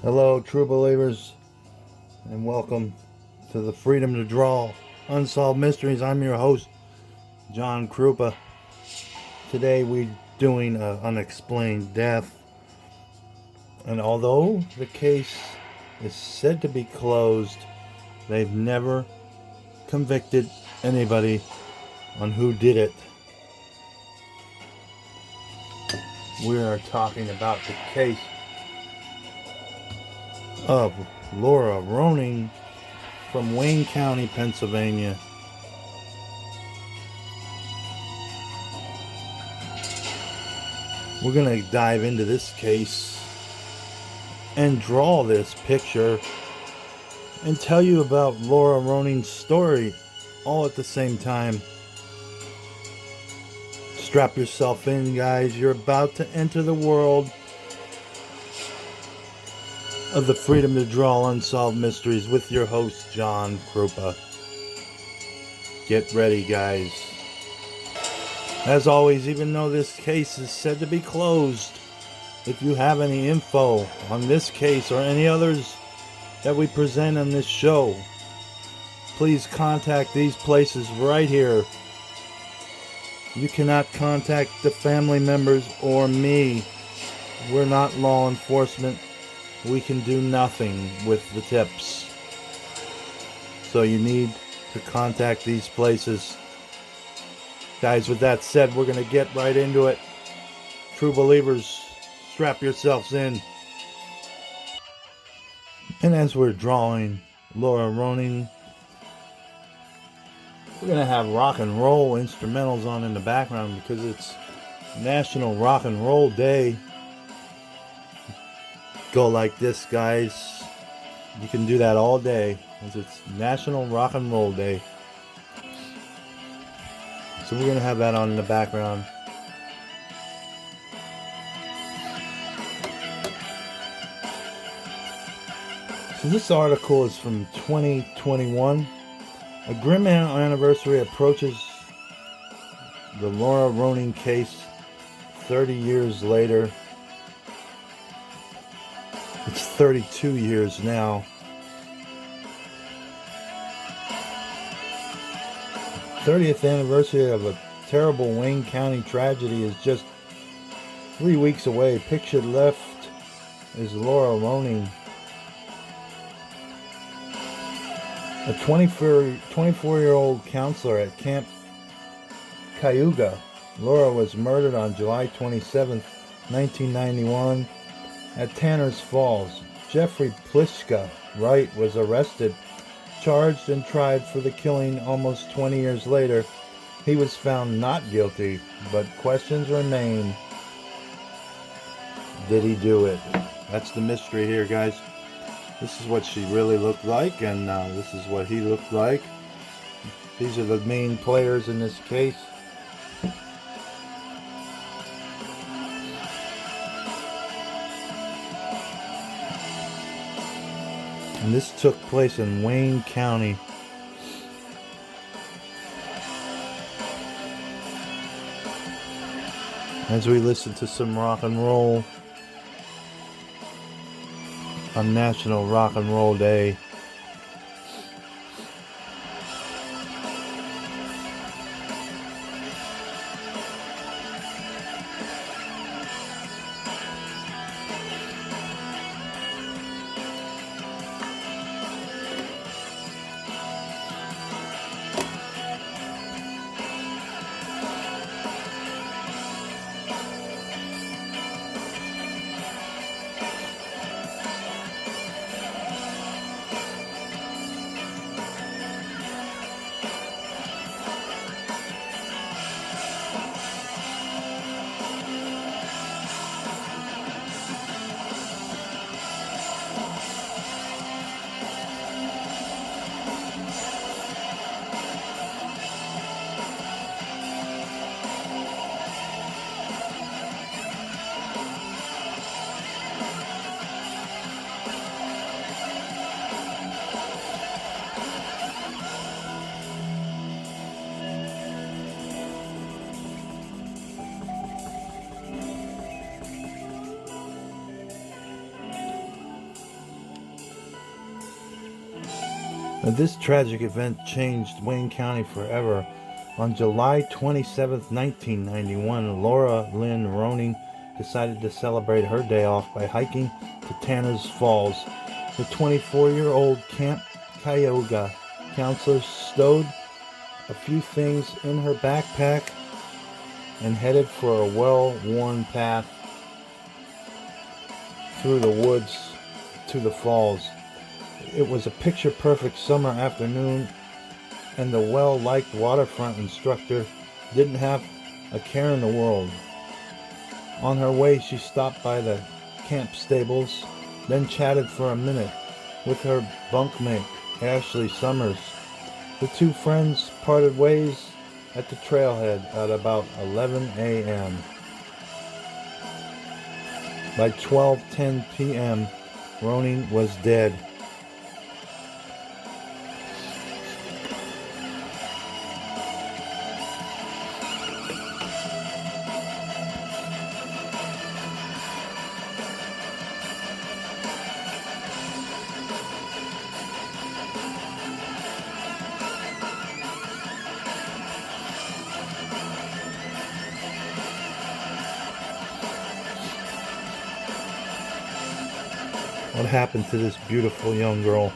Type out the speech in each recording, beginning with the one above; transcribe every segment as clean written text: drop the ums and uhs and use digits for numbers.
Hello, true believers, and welcome to the Freedom to Draw Unsolved Mysteries. I'm your host, John Krupa. Today we're doing an unexplained death, and although the case is said to be closed, they've never convicted anybody on who did it. We are talking about the case of Laura Roning from Wayne County, Pennsylvania. We're going to dive into this case and draw this picture and tell you about Laura Roning's story all at the same time. Strap yourself in, guys. You're about to enter the world of the Freedom to Draw Unsolved Mysteries with your host, John Krupa. Get ready, guys. As always, even though this case is said to be closed, if you have any info on this case or any others that we present on this show, please contact these places right here. You cannot contact the family members or me. We're not law enforcement. We can do nothing with the tips. So you need to contact these places. Guys, with that said, we're going to get right into it. True believers, strap yourselves in. And as we're drawing Laura Roning, we're going to have rock and roll instrumentals on in the background because it's National Rock and Roll Day. Go like this, guys. You can do that all day as it's National Rock and Roll Day. So we're going to have that on in the background. So this article is from 2021. A grim anniversary approaches the Laura Roning case 30 years later. It's 32 years now. 30th anniversary of a terrible Wayne County tragedy is just 3 weeks away. Pictured left is Laura Roning, a 24-year-old counselor at Camp Cayuga. Laura was murdered on July 27, 1991 at Tanner's Falls. Jeffrey Pliska Wright was arrested, charged, and tried for the killing almost 20 years later. He was found not guilty, but questions remain. Did he do it? That's the mystery here, guys. This is what she really looked like, and this is what he looked like. These are the main players in this case. And this took place in Wayne County. As we listen to some rock and roll on National Rock and Roll Day. Now, this tragic event changed Wayne County forever. On July 27, 1991, Laura Lynn Roning decided to celebrate her day off by hiking to Tanner's Falls. The 24-year-old Camp Cayuga counselor stowed a few things in her backpack and headed for a well-worn path through the woods to the falls. It was a picture-perfect summer afternoon, and the well-liked waterfront instructor didn't have a care in the world. On her way, she stopped by the camp stables, then chatted for a minute with her bunkmate, Ashley Summers. The two friends parted ways at the trailhead at about 11 a.m. By 12:10 p.m., Roning was dead. What happened to this beautiful young girl?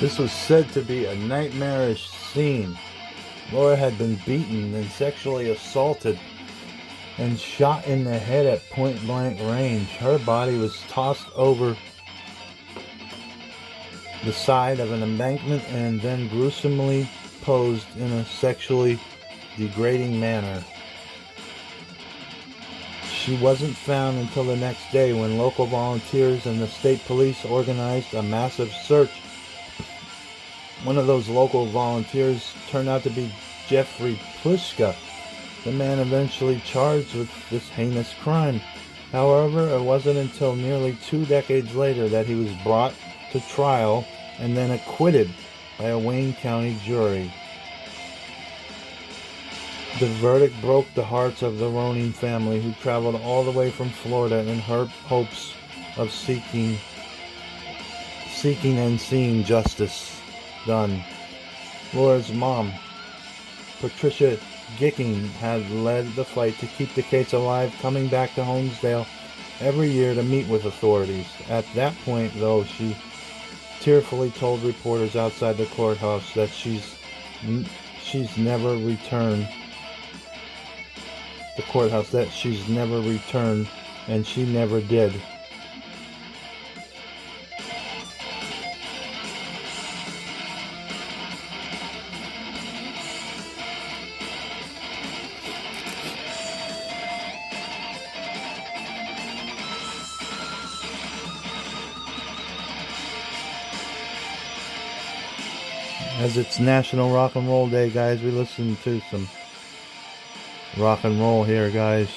This was said to be a nightmarish scene. Laura had been beaten and sexually assaulted and shot in the head at point-blank range. Her body was tossed over the side of an embankment and then gruesomely posed in a sexually degrading manner. She wasn't found until the next day when local volunteers and the state police organized a massive search. One of those local volunteers turned out to be Jeffrey Pliska, the man eventually charged with this heinous crime. However, it wasn't until nearly 2 decades later that he was brought to trial and then acquitted by a Wayne County jury. The verdict broke the hearts of the Roning family, who traveled all the way from Florida in hopes of seeking and seeing justice done. Laura's mom, Patricia Gicking, had led the fight to keep the case alive, coming back to Honesdale every year to meet with authorities. At that point, though, she tearfully told reporters outside the courthouse that she's never returned. The courthouse that she's never returned, and she never did. As it's National Rock and Roll Day, guys, we listen to some rock and roll here, guys.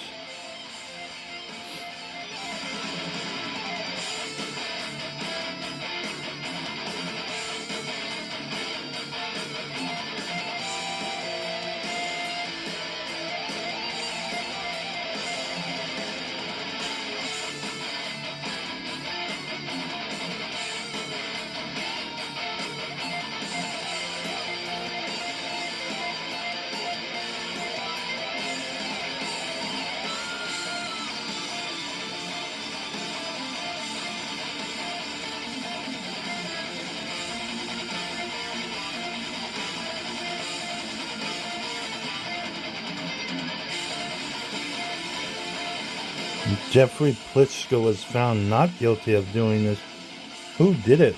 Jeffrey Pliszka was found not guilty of doing this. Who did it?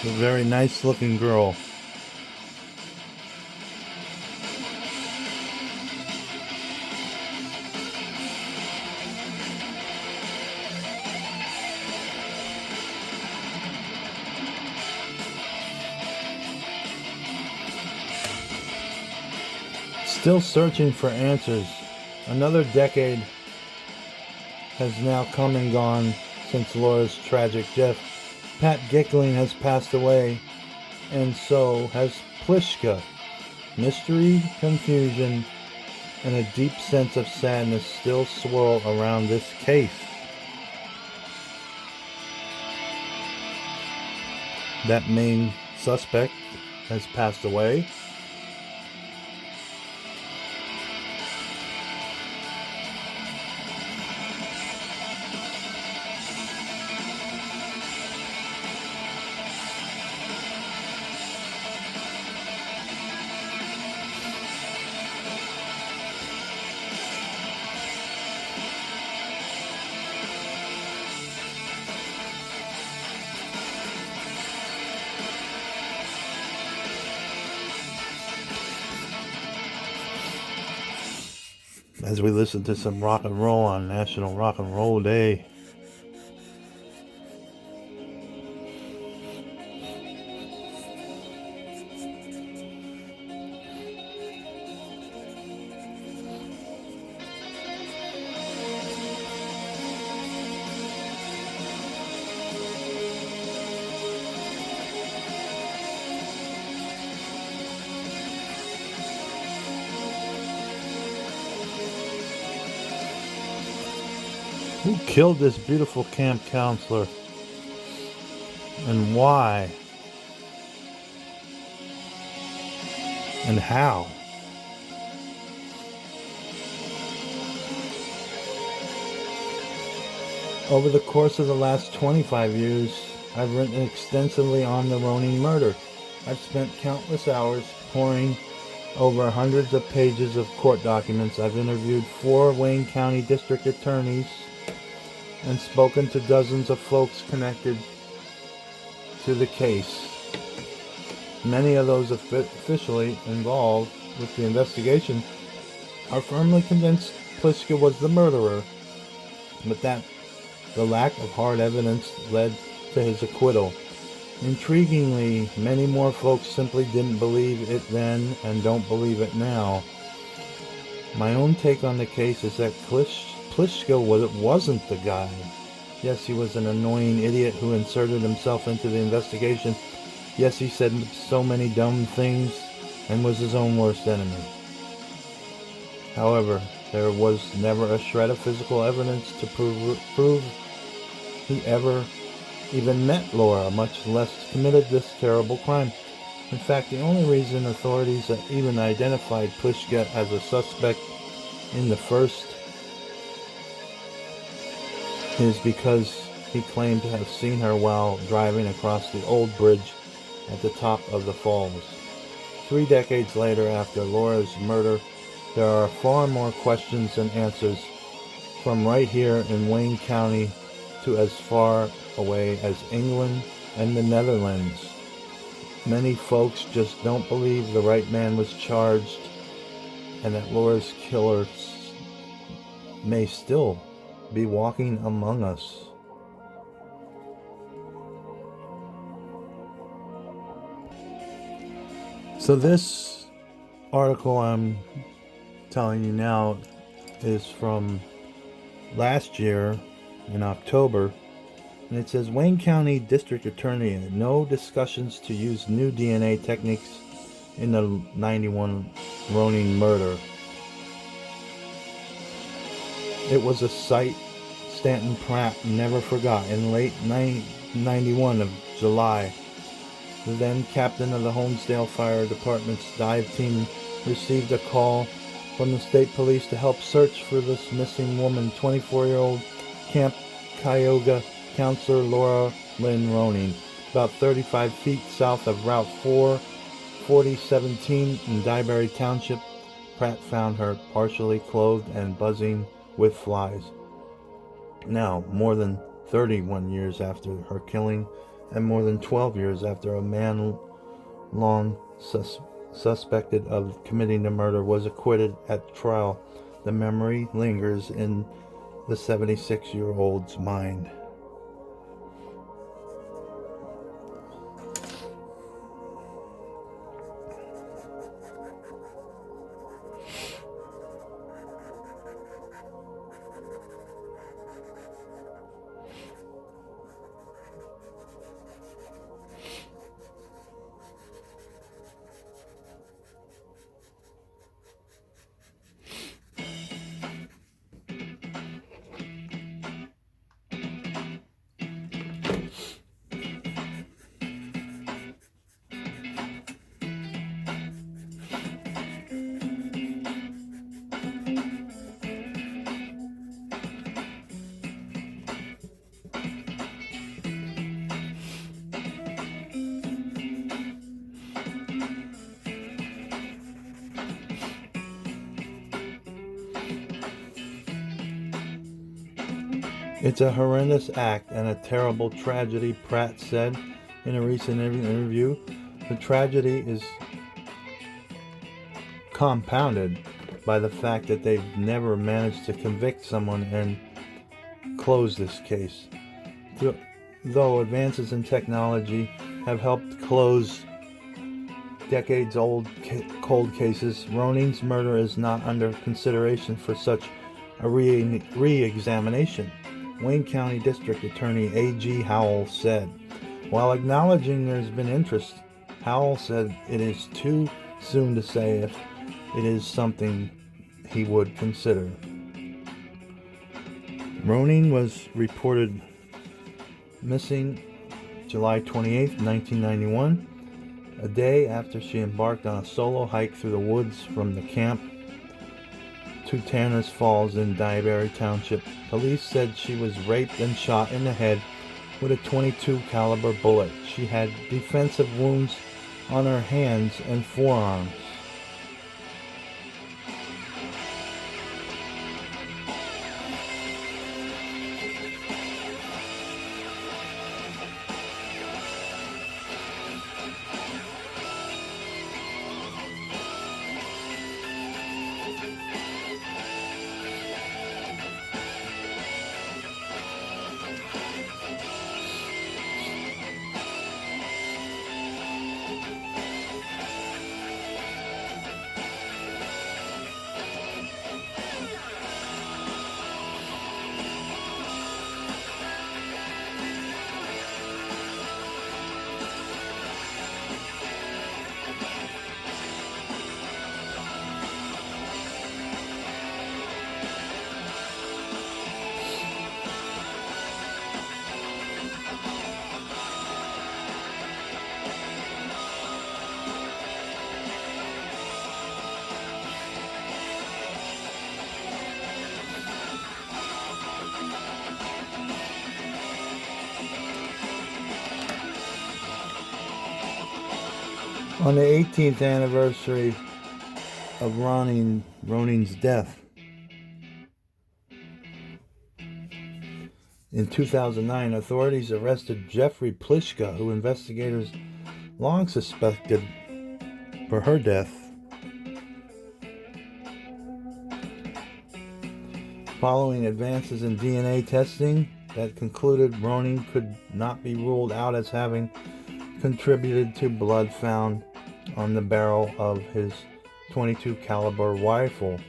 A very nice looking girl. Still searching for answers. Another decade has now come and gone since Laura's tragic death. Pat Gickling has passed away, and so has Pliszka. Mystery, confusion, and a deep sense of sadness still swirl around this case. That main suspect has passed away. As we listen to some rock and roll on National Rock and Roll Day. Who killed this beautiful camp counselor? And why? And how? Over the course of the last 25 years, I've written extensively on the Ronin murder. I've spent countless hours poring over hundreds of pages of court documents. I've interviewed 4 Wayne County District Attorneys and spoken to dozens of folks connected to the case. Many of those officially involved with the investigation are firmly convinced Pliszka was the murderer, but that the lack of hard evidence led to his acquittal. Intriguingly, many more folks simply didn't believe it then and don't believe it now. My own take on the case is that Pliszka wasn't the guy. Yes, he was an annoying idiot who inserted himself into the investigation. Yes, he said so many dumb things and was his own worst enemy. However, there was never a shred of physical evidence to prove he ever even met Laura, much less committed this terrible crime. In fact, the only reason authorities even identified Pliszka as a suspect in the first is because he claimed to have seen her while driving across the old bridge at the top of the falls. 3 decades later, after Laura's murder, there are far more questions than answers, from right here in Wayne County to as far away as England and the Netherlands. Many folks just don't believe the right man was charged and that Laura's killers may still be walking among us. So this article I'm telling you now is from last year in October, and it says Wayne County District Attorney had no discussions to use new DNA techniques in the 91 Ronin murder. It was a sight Stanton Pratt never forgot. In late 91 of July, the then captain of the Holmesdale Fire Department's dive team received a call from the state police to help search for this missing woman, 24-year-old Camp Cayuga counselor Laura Lynn Ronin, about 35 feet south of Route 4017 in Dyeberry Township. Pratt found her partially clothed and buzzing with flies. Now, more than 31 years after her killing, and more than 12 years after a man long suspected of committing the murder was acquitted at trial, the memory lingers in the 76-year-old's mind. It's a horrendous act and a terrible tragedy, Pratt said in a recent interview. The tragedy is compounded by the fact that they've never managed to convict someone and close this case. Though advances in technology have helped close decades-old cold cases, Ronin's murder is not under consideration for such a re-examination. Wayne County District Attorney A.G. Howell said. While acknowledging there's been interest, Howell said it is too soon to say if it is something he would consider. Ronin was reported missing July 28, 1991, a day after she embarked on a solo hike through the woods from the camp to Tanner's Falls in Dyeberry Township. Police said she was raped and shot in the head with a .22 caliber bullet. She had defensive wounds on her hands and forearms. On the 18th anniversary of Ronin's death, In 2009, authorities arrested Jeffrey Pliszka, who investigators long suspected for her death. Following advances in DNA testing that concluded Roning could not be ruled out as having contributed to blood found on the barrel of his .22 caliber rifle.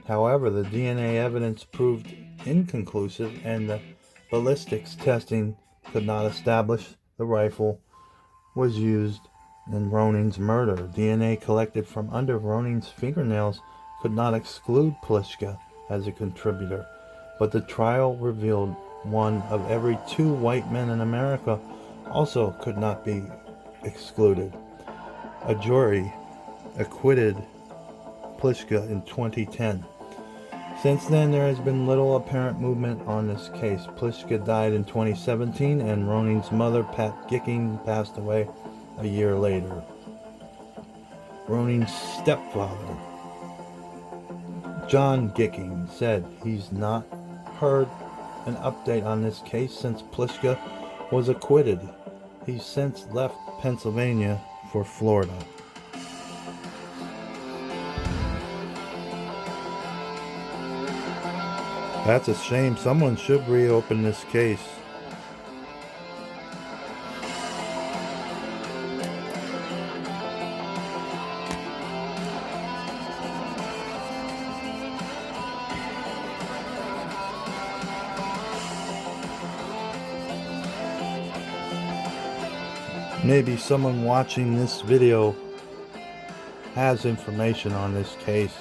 However, the DNA evidence proved inconclusive, and the ballistics testing could not establish the rifle was used in Roning's murder. DNA collected from under Roning's fingernails could not exclude Pliszka as a contributor, but the trial revealed one of every 2 white men in America also could not be excluded. A jury acquitted Pliszka in 2010. Since then, there has been little apparent movement on this case. Pliszka died in 2017, and Roning's mother, Pat Gicking, passed away a year later. Roning's stepfather, John Gicking, said he's not heard an update on this case since Pliszka was acquitted. He's since left Pennsylvania for Florida. That's a shame. Someone should reopen this case. Maybe someone watching this video has information on this case.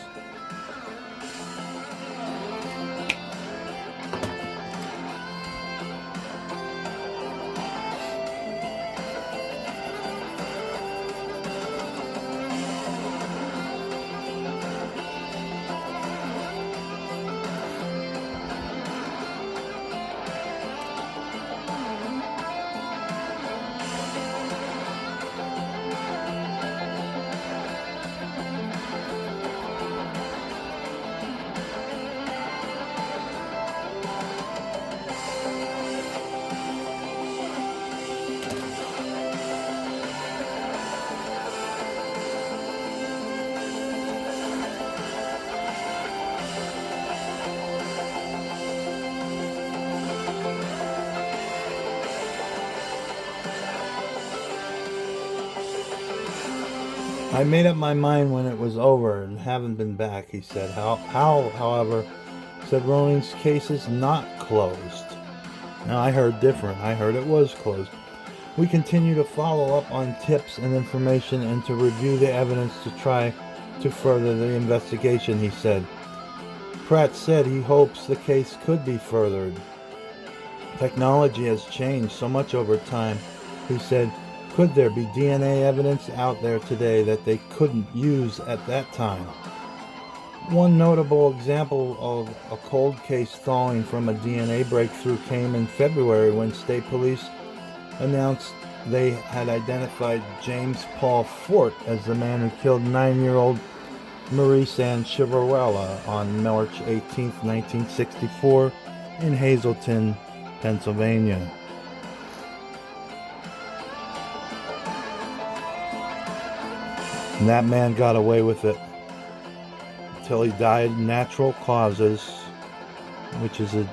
I made up my mind when it was over and haven't been back, he said. However, said Roning's case is not closed. Now, I heard different. I heard it was closed. We continue to follow up on tips and information and to review the evidence to try to further the investigation, he said. Pratt said he hopes the case could be furthered. Technology has changed so much over time, he said. Could there be DNA evidence out there today that they couldn't use at that time? One notable example of a cold case thawing from a DNA breakthrough came in February when state police announced they had identified James Paul Fort as the man who killed 9-year-old Maurice Ann Chivarella on March 18, 1964 in Hazleton, Pennsylvania. And that man got away with it until he died of natural causes, which is a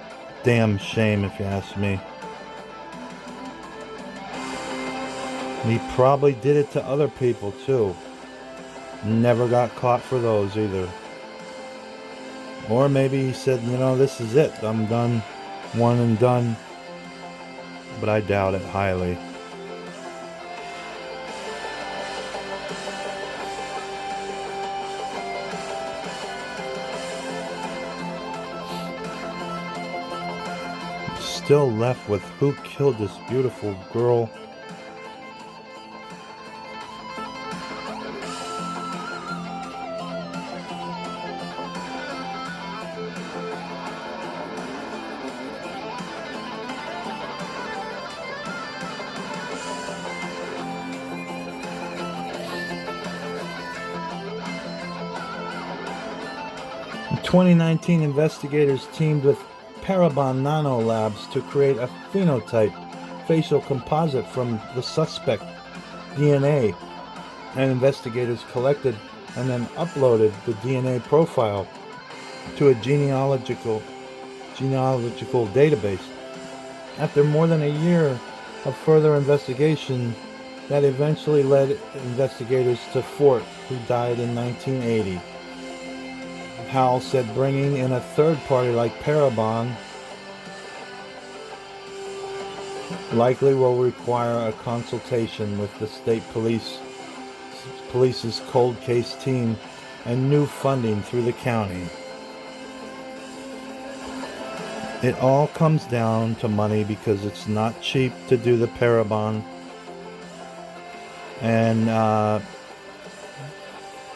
damn shame if you ask me. He probably did it to other people too. Never got caught for those either. Or maybe he said, you know, this is it. I'm done. One and done. But I doubt it highly. Still left with who killed this beautiful girl. In 2019, investigators teamed with Parabon nanolabs to create a phenotype facial composite from the suspect DNA, and investigators collected and then uploaded the DNA profile to a genealogical database. After more than a year of further investigation, that eventually led investigators to Fort, who died in 1980. Howell said bringing in a third party like Parabon likely will require a consultation with the state police's cold case team and new funding through the county. It all comes down to money because it's not cheap to do the Parabon. And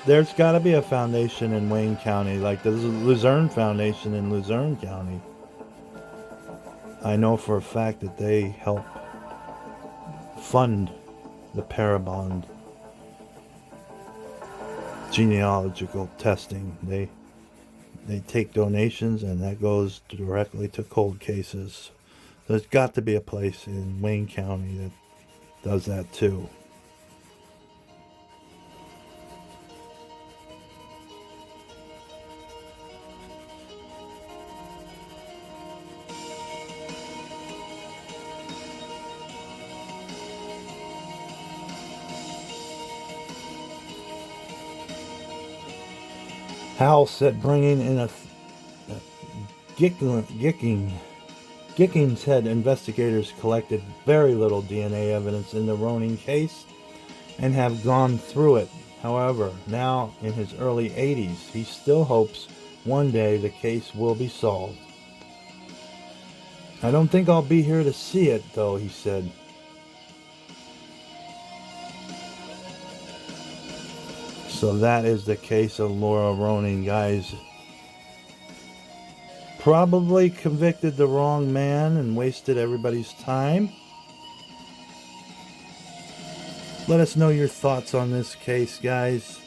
there's got to be a foundation in Wayne County, like the Luzerne Foundation in Luzerne County. I know for a fact that they help fund the Parabon genealogical testing. They take donations, and that goes directly to cold cases. There's got to be a place in Wayne County that does that too. Howell said bringing in a Gickings said investigators collected very little DNA evidence in the Ronin case and have gone through it. However, now in his early 80s, he still hopes one day the case will be solved. I don't think I'll be here to see it, though, he said. So that is the case of Laura Ronin, guys. Probably convicted the wrong man and wasted everybody's time. Let us know your thoughts on this case, guys.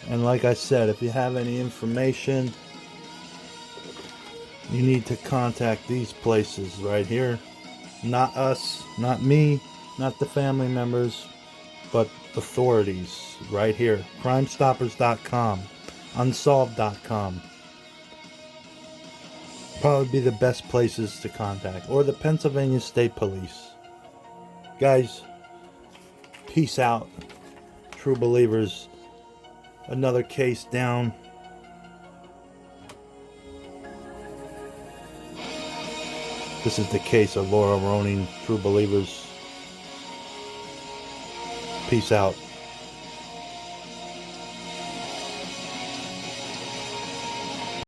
And like I said, if you have any information, you need to contact these places right here. Not us, not me, not the family members, but authorities right here. Crimestoppers.com, unsolved.com. Probably be the best places to contact, or the Pennsylvania State Police. Guys, peace out. True believers. Another case down. This is the case of Laura Ronin. True believers. Peace out.